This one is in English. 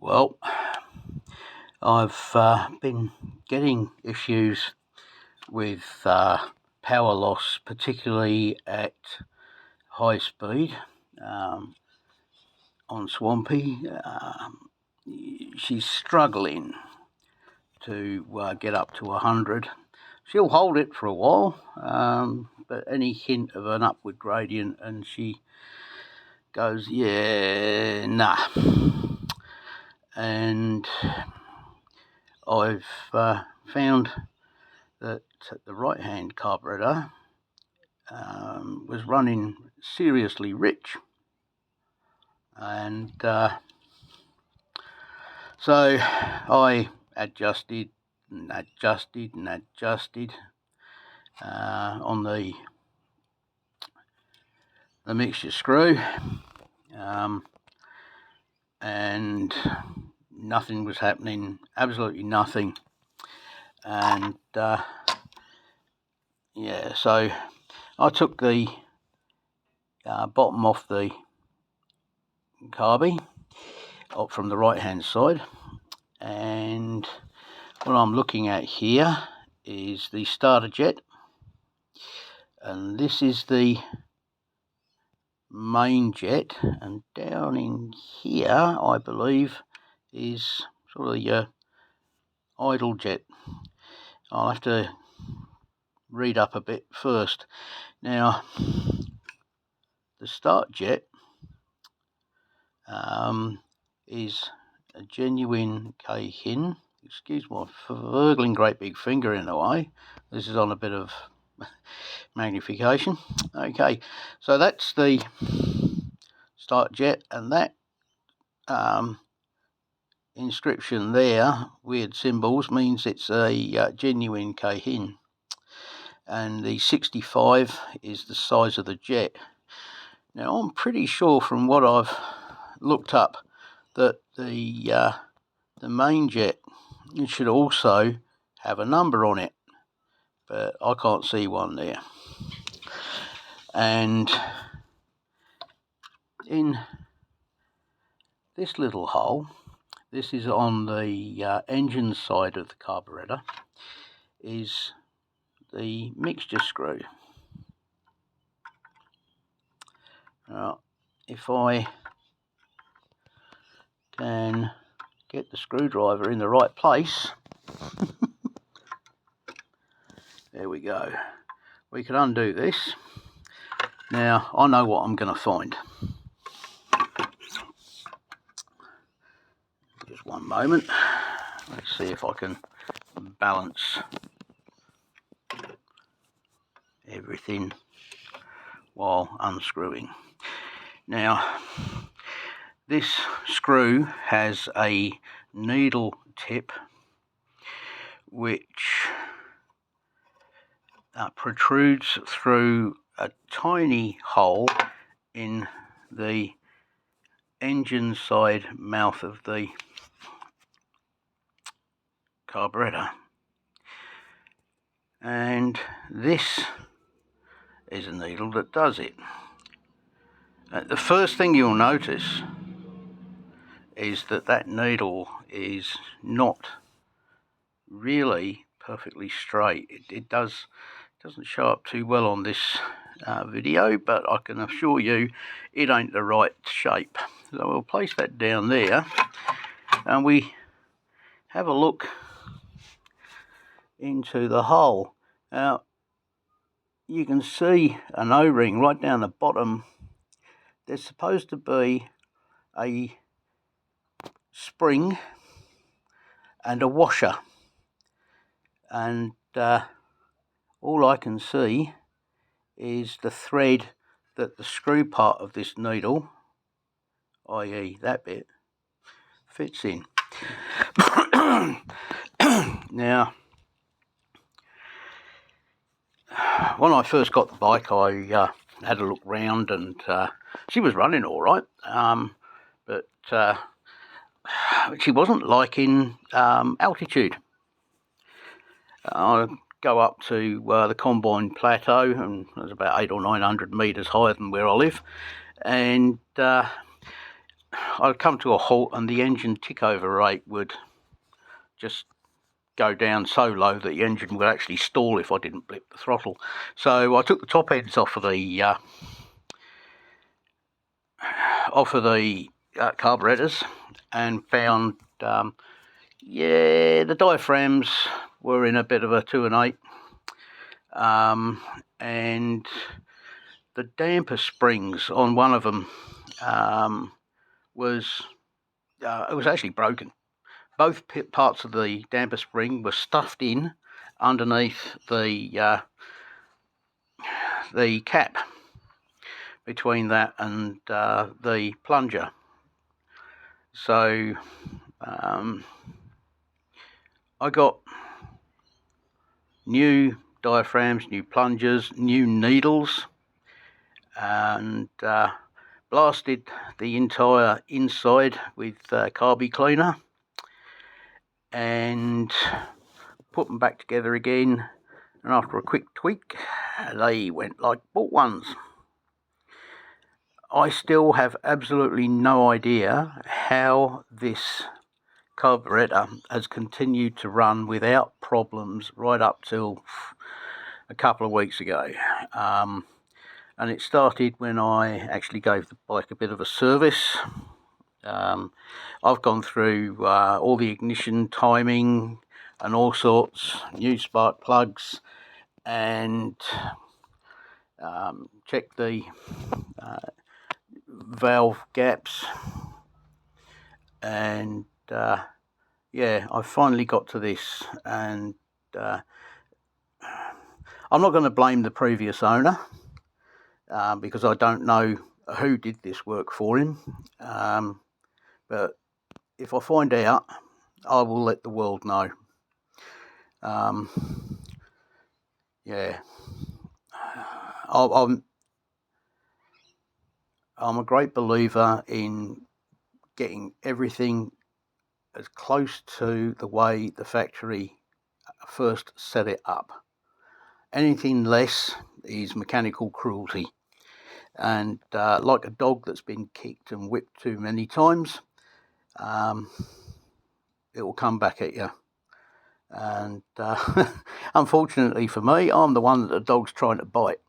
Well, I've been getting issues with power loss, particularly at high speed on Swampy. She's struggling to get up to 100. She'll hold it for a while, but any hint of an upward gradient and she goes, yeah, nah. And I've found that the right-hand carburetor was running seriously rich, and so I adjusted on the mixture screw, and nothing was happening, absolutely nothing. And yeah, so I took the bottom off the carby from the right hand side, and what I'm looking at here is the starter jet, and this is the main jet, and down in here I believe is sort of your idle jet. I'll have to read up a bit first. Now, the start jet is a genuine K-hin. Excuse my furgling great big finger in the way. This is on a bit of magnification. Okay, so that's the start jet, and that inscription there, weird symbols, means it's a genuine K-hin. And the 65 is the size of the jet. Now, I'm pretty sure from what I've looked up that the main jet should also have a number on it, but I can't see one there. And in this little hole, this is on the engine side of the carburetor, is the mixture screw. Now, if I can get the screwdriver in the right place, there we go. We can undo this. Now, I know what I'm going to find. Just one moment. Let's see if I can balance everything while unscrewing. Now, this screw has a needle tip which protrudes through a tiny hole in the engine side mouth of the carburetor, and this is a needle that does it. The first thing you'll notice is that needle is not really perfectly straight. It doesn't show up too well on this video, but I can assure you it ain't the right shape. So we'll place that down there, and we have a look into the hole. Now, you can see an O-ring right down the bottom. There's supposed to be a spring and a washer, and all I can see is the thread that the screw part of this needle, i.e. that bit, fits in. Now, when I first got the bike, I had a look round, and she was running all right, but she wasn't liking altitude. I go up to the Combine Plateau, and it was about 800 or 900 metres higher than where I live, and I'd come to a halt and the engine tick over rate would just go down so low that the engine would actually stall if I didn't blip the throttle. So I took the top ends off of the carburettors and found the diaphragms were in a bit of a 2 and 8, and the damper springs on one of them was actually broken. Both parts of the damper spring were stuffed in underneath the cap between that and the plunger. So I got new diaphragms, new plungers, new needles, and blasted the entire inside with carby cleaner and put them back together again, and after a quick tweak they went like bought ones. I still have absolutely no idea how this carburetor has continued to run without problems right up till a couple of weeks ago. And it started when I actually gave the bike a bit of a service. I've gone through all the ignition timing and all sorts, new spark plugs, and checked the valve gaps, and I finally got to this, and I'm not going to blame the previous owner because I don't know who did this work for him, but if I find out, I will let the world know. I'm a great believer in getting everything as close to the way the factory first set it up. Anything less is mechanical cruelty, and like a dog that's been kicked and whipped too many times, it will come back at you. And unfortunately for me, I'm the one that the dog's trying to bite.